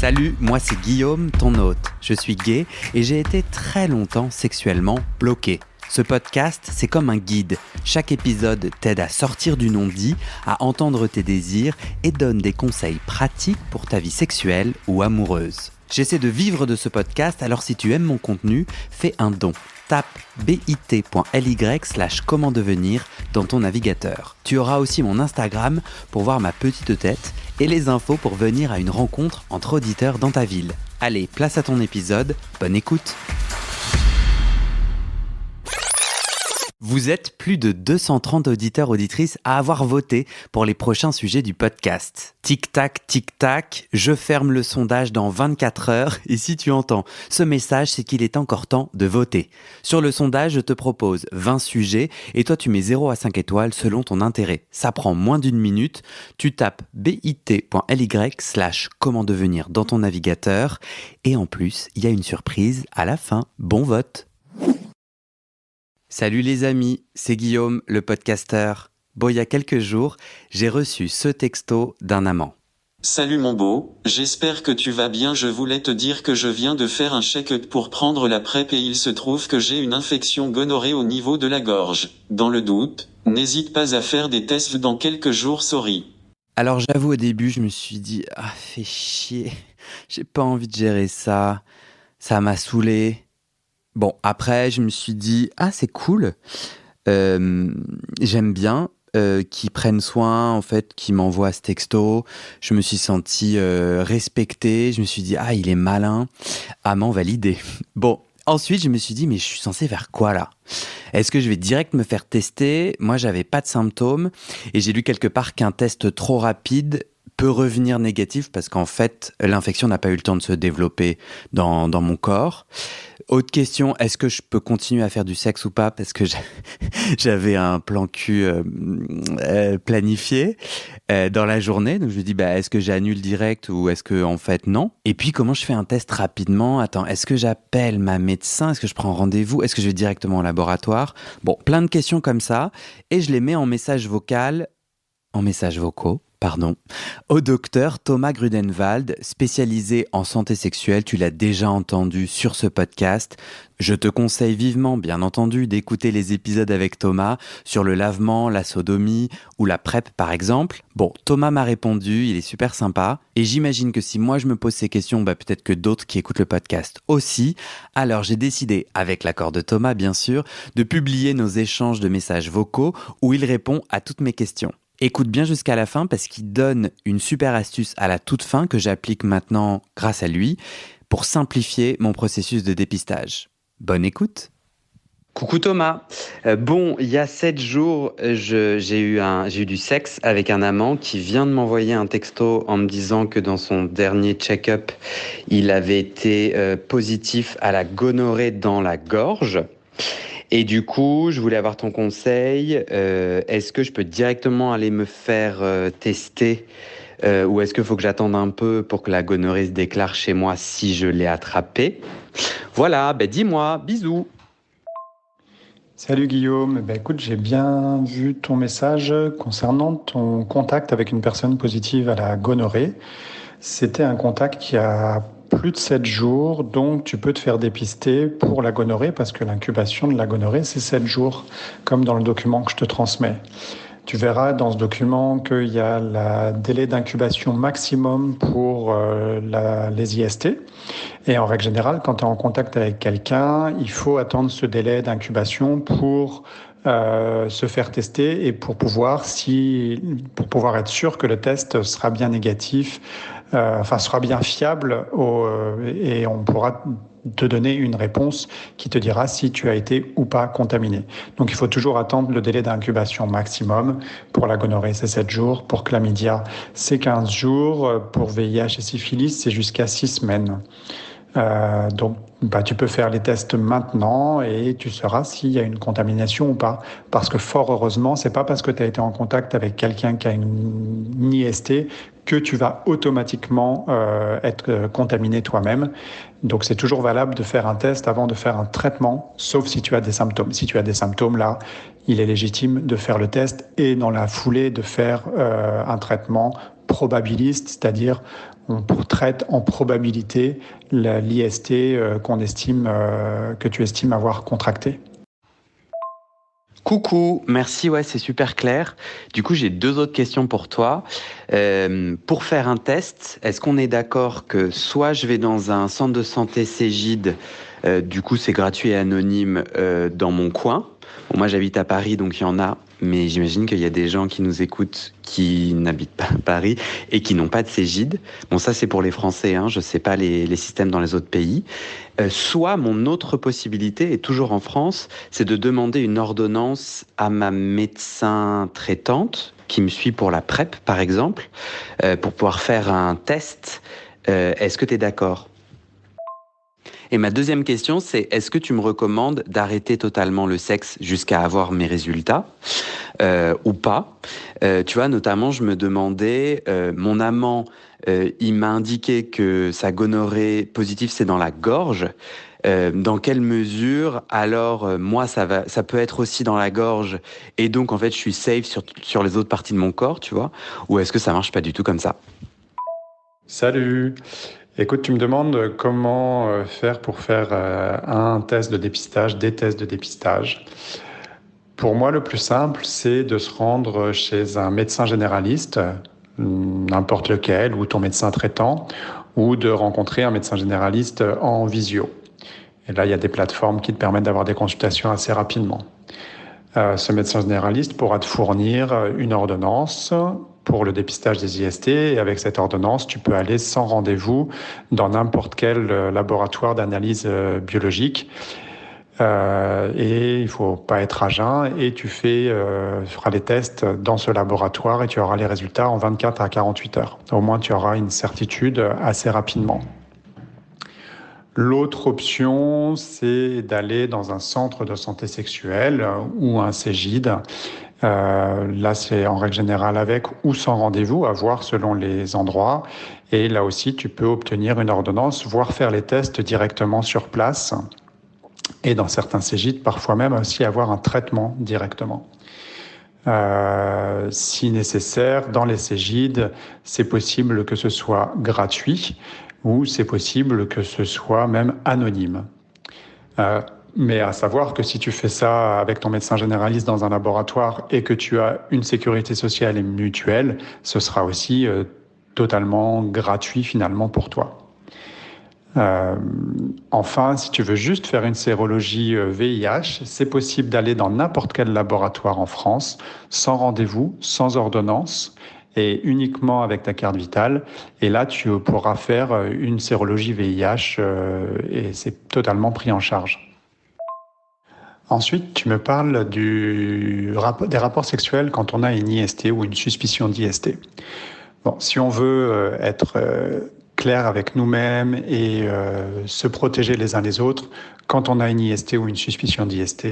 Salut, moi c'est Guillaume, ton hôte. Je suis gay et j'ai été très longtemps sexuellement bloqué. Ce podcast, c'est comme un guide. Chaque épisode t'aide à sortir du non-dit, à entendre tes désirs et donne des conseils pratiques pour ta vie sexuelle ou amoureuse. J'essaie de vivre de ce podcast, alors si tu aimes mon contenu, fais un don. Tape bit.ly/comment devenir dans ton navigateur. Tu auras aussi mon Instagram pour voir ma petite tête et les infos pour venir à une rencontre entre auditeurs dans ta ville. Allez, place à ton épisode, bonne écoute. Vous êtes plus de 230 auditeurs-auditrices à avoir voté pour les prochains sujets du podcast. Tic-tac, tic-tac, je ferme le sondage dans 24 heures et si tu entends ce message, c'est qu'il est encore temps de voter. Sur le sondage, je te propose 20 sujets et toi tu mets 0 à 5 étoiles selon ton intérêt. Ça prend moins d'une minute, tu tapes bit.ly/comment devenir dans ton navigateur et en plus, il y a une surprise à la fin. Bon vote! Salut les amis, c'est Guillaume, le podcasteur. Bon, il y a quelques jours, j'ai reçu ce texto d'un amant. Salut mon beau, j'espère que tu vas bien. Je voulais te dire que je viens de faire un check-up pour prendre la PrEP et il se trouve que j'ai une infection gonorrhée au niveau de la gorge. Dans le doute, n'hésite pas à faire des tests dans quelques jours, sorry. Alors j'avoue au début, je me suis dit « Ah, fais chier, j'ai pas envie de gérer ça, ça m'a saoulé ». Bon, après, je me suis dit « Ah, c'est cool, j'aime bien qu'ils prennent soin, en fait, qu'ils m'envoient ce texto. » Je me suis senti respecté, je me suis dit « Ah, il est malin, amant validé. » Bon, ensuite, je me suis dit « Mais je suis censé faire quoi là ? Est-ce que je vais direct me faire tester ? » Moi, j'avais pas de symptômes et j'ai lu quelque part qu'un test trop rapide peut revenir négatif parce qu'en fait, l'infection n'a pas eu le temps de se développer dans mon corps. Autre question, est-ce que je peux continuer à faire du sexe ou pas ? Parce que j'avais un plan cul planifié dans la journée. Donc je me dis, est-ce que j'annule direct ou est-ce que en fait non ? Et puis comment je fais un test rapidement ? Attends, est-ce que j'appelle ma médecin ? Est-ce que je prends rendez-vous ? Est-ce que je vais directement au laboratoire ? Bon, plein de questions comme ça. Et je les mets en messages vocaux, au docteur Thomas Grudenwald, spécialisé en santé sexuelle. Tu l'as déjà entendu sur ce podcast. Je te conseille vivement, bien entendu, d'écouter les épisodes avec Thomas sur le lavement, la sodomie ou la PrEP par exemple. Bon, Thomas m'a répondu, il est super sympa. Et j'imagine que si moi je me pose ces questions, peut-être que d'autres qui écoutent le podcast aussi. Alors j'ai décidé, avec l'accord de Thomas bien sûr, de publier nos échanges de messages vocaux où il répond à toutes mes questions. Écoute bien jusqu'à la fin parce qu'il donne une super astuce à la toute fin que j'applique maintenant grâce à lui pour simplifier mon processus de dépistage. Bonne écoute. Coucou Thomas. Bon, il y a 7 jours, j'ai eu du sexe avec un amant qui vient de m'envoyer un texto en me disant que dans son dernier check-up, il avait été positif à la gonorrhée dans la gorge. Et du coup, je voulais avoir ton conseil. Est-ce que je peux directement aller me faire tester ou est-ce qu'il faut que j'attende un peu pour que la gonorrhée se déclare chez moi si je l'ai attrapée ? Voilà, dis-moi, bisous. Salut Guillaume, écoute, j'ai bien vu ton message concernant ton contact avec une personne positive à la gonorrhée. C'était un contact qui a plus de 7 jours, donc tu peux te faire dépister pour la gonorrhée parce que l'incubation de la gonorrhée, c'est 7 jours, comme dans le document que je te transmets. Tu verras dans ce document qu'il y a le délai d'incubation maximum pour les IST. Et en règle générale, quand tu es en contact avec quelqu'un, il faut attendre ce délai d'incubation pour se faire tester et pour pouvoir être sûr que le test sera bien négatif, sera bien fiable et on pourra te donner une réponse qui te dira si tu as été ou pas contaminé. Donc il faut toujours attendre le délai d'incubation maximum. Pour la gonorrhée, c'est 7 jours. Pour chlamydia, c'est 15 jours. Pour VIH et syphilis, c'est jusqu'à 6 semaines. Donc tu peux faire les tests maintenant et tu sauras s'il y a une contamination ou pas. Parce que fort heureusement, c'est pas parce que tu as été en contact avec quelqu'un qui a une IST que tu vas automatiquement être contaminé toi-même. Donc c'est toujours valable de faire un test avant de faire un traitement, sauf si tu as des symptômes. Si tu as des symptômes, là, il est légitime de faire le test et dans la foulée de faire un traitement probabiliste, c'est-à-dire on traite en probabilité l'IST que tu estimes avoir contracté. Coucou, merci, ouais, c'est super clair. Du coup, j'ai 2 autres questions pour toi. Pour faire un test, est-ce qu'on est d'accord que soit je vais dans un centre de santé Cégide, du coup c'est gratuit et anonyme dans mon coin. Bon, moi j'habite à Paris, donc il y en a, mais j'imagine qu'il y a des gens qui nous écoutent qui n'habitent pas à Paris et qui n'ont pas de Cégide. Bon, ça c'est pour les Français, hein, je sais pas les systèmes dans les autres pays. Soit mon autre possibilité, et toujours en France, c'est de demander une ordonnance à ma médecin traitante qui me suit pour la PrEP, par exemple, pour pouvoir faire un test. Est-ce que tu es d'accord ? Et ma deuxième question, c'est est-ce que tu me recommandes d'arrêter totalement le sexe jusqu'à avoir mes résultats ou pas ? Tu vois, notamment, je me demandais, mon amant, il m'a indiqué que sa gonorrhée positive, c'est dans la gorge. Dans quelle mesure, alors, moi, ça peut être aussi dans la gorge, et donc, en fait, je suis safe sur les autres parties de mon corps, tu vois ? Ou est-ce que ça marche pas du tout comme ça ? Salut! Écoute, tu me demandes comment faire pour faire un test de dépistage, des tests de dépistage. Pour moi, le plus simple, c'est de se rendre chez un médecin généraliste, n'importe lequel, ou ton médecin traitant, ou de rencontrer un médecin généraliste en visio. Et là, il y a des plateformes qui te permettent d'avoir des consultations assez rapidement. Ce médecin généraliste pourra te fournir une ordonnance pour le dépistage des IST. Et avec cette ordonnance, tu peux aller sans rendez-vous dans n'importe quel laboratoire d'analyse biologique. Et il faut pas être à jeun. Et tu feras les tests dans ce laboratoire et tu auras les résultats en 24 à 48 heures. Au moins, tu auras une certitude assez rapidement. L'autre option, c'est d'aller dans un centre de santé sexuelle ou un Cégide. Là, c'est en règle générale avec ou sans rendez-vous, à voir selon les endroits. Et là aussi, tu peux obtenir une ordonnance, voire faire les tests directement sur place. Et dans certains Cégides, parfois même aussi avoir un traitement directement. Si nécessaire, dans les Cégides, c'est possible que ce soit gratuit ou c'est possible que ce soit même anonyme. Mais à savoir que si tu fais ça avec ton médecin généraliste dans un laboratoire et que tu as une sécurité sociale et mutuelle, ce sera aussi totalement gratuit finalement pour toi. Enfin, si tu veux juste faire une sérologie VIH, c'est possible d'aller dans n'importe quel laboratoire en France, sans rendez-vous, sans ordonnance, et uniquement avec ta carte vitale. Et là, tu pourras faire une sérologie VIH et c'est totalement pris en charge. Ensuite, tu me parles des rapports sexuels quand on a une IST ou une suspicion d'IST. Bon, si on veut être clair avec nous-mêmes et se protéger les uns les autres, quand on a une IST ou une suspicion d'IST,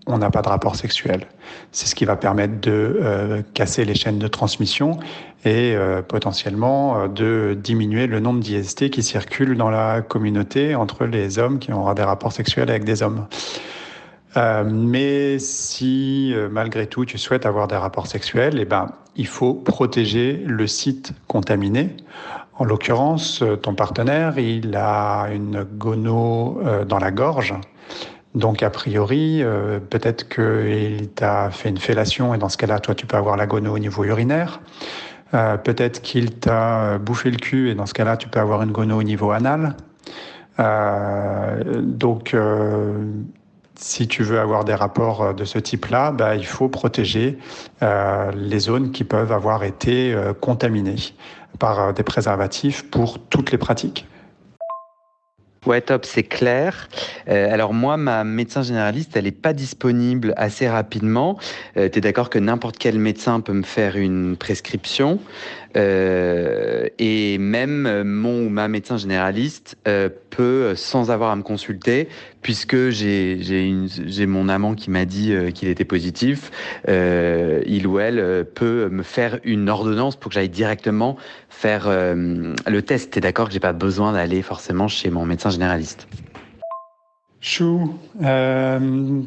on n'a pas de rapport sexuel. C'est ce qui va permettre de casser les chaînes de transmission et potentiellement de diminuer le nombre d'IST qui circulent dans la communauté entre les hommes qui auront des rapports sexuels avec des hommes. Mais si malgré tout tu souhaites avoir des rapports sexuels, eh ben, il faut protéger le site contaminé. En l'occurrence, ton partenaire, il a une gono dans la gorge. Donc, a priori, peut-être qu'il t'a fait une fellation et dans ce cas-là, toi, tu peux avoir la gono au niveau urinaire. Peut-être qu'il t'a bouffé le cul et dans ce cas-là, tu peux avoir une gono au niveau anal. Si tu veux avoir des rapports de ce type-là, bah, il faut protéger les zones qui peuvent avoir été contaminées par des préservatifs pour toutes les pratiques. Ouais, top, c'est clair. Alors moi, ma médecin généraliste, elle n'est pas disponible assez rapidement. Tu es d'accord que n'importe quel médecin peut me faire une prescription et même mon ou ma médecin généraliste peut, sans avoir à me consulter, puisque j'ai mon amant qui m'a dit qu'il était positif, il ou elle peut me faire une ordonnance pour que j'aille directement faire le test. T'es d'accord que j'ai pas besoin d'aller forcément chez mon médecin généraliste? Chou,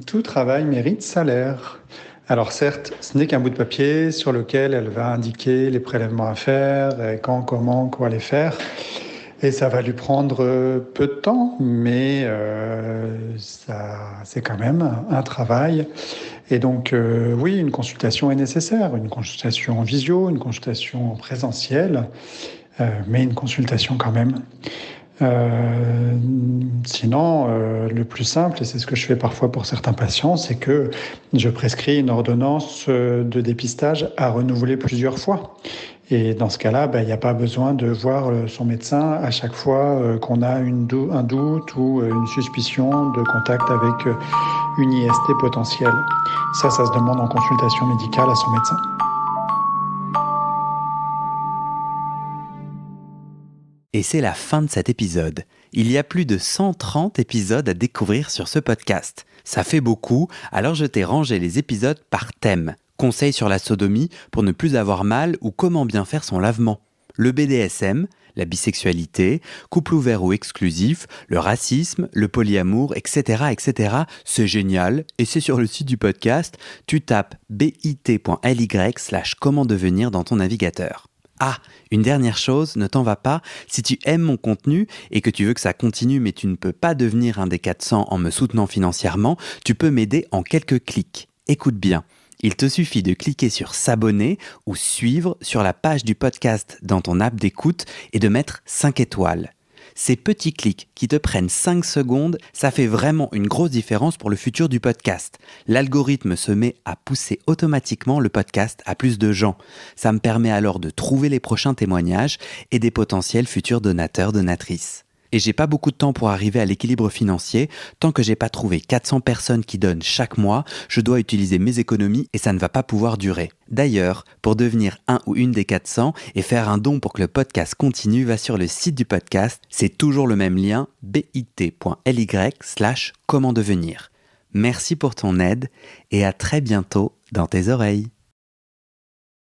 tout travail mérite salaire. Alors certes, ce n'est qu'un bout de papier sur lequel elle va indiquer les prélèvements à faire, et quand, comment, quoi les faire. Et ça va lui prendre peu de temps, mais c'est quand même un travail. Et donc, oui, une consultation est nécessaire, une consultation en visio, une consultation en présentiel, mais une consultation quand même. Sinon, le plus simple, et c'est ce que je fais parfois pour certains patients, c'est que je prescris une ordonnance de dépistage à renouveler plusieurs fois. Et dans ce cas-là, il n'y a pas besoin de voir son médecin à chaque fois qu'on a un doute ou une suspicion de contact avec une IST potentielle. Ça se demande en consultation médicale à son médecin. Et c'est la fin de cet épisode. Il y a plus de 130 épisodes à découvrir sur ce podcast. Ça fait beaucoup, alors je t'ai rangé les épisodes par thème. Conseils sur la sodomie pour ne plus avoir mal ou comment bien faire son lavement. Le BDSM, la bisexualité, couple ouvert ou exclusif, le racisme, le polyamour, etc. etc. C'est génial et c'est sur le site du podcast. Tu tapes bit.ly/comment devenir dans ton navigateur. Ah, une dernière chose, ne t'en va pas, si tu aimes mon contenu et que tu veux que ça continue mais tu ne peux pas devenir un des 400 en me soutenant financièrement, tu peux m'aider en quelques clics. Écoute bien, il te suffit de cliquer sur s'abonner ou suivre sur la page du podcast dans ton app d'écoute et de mettre 5 étoiles. Ces petits clics qui te prennent 5 secondes, ça fait vraiment une grosse différence pour le futur du podcast. L'algorithme se met à pousser automatiquement le podcast à plus de gens. Ça me permet alors de trouver les prochains témoignages et des potentiels futurs donateurs, donatrices. Et j'ai pas beaucoup de temps pour arriver à l'équilibre financier. Tant que j'ai pas trouvé 400 personnes qui donnent chaque mois, je dois utiliser mes économies et ça ne va pas pouvoir durer. D'ailleurs, pour devenir un ou une des 400 et faire un don pour que le podcast continue, va sur le site du podcast. C'est toujours le même lien, bit.ly/comment devenir. Merci pour ton aide et à très bientôt dans tes oreilles.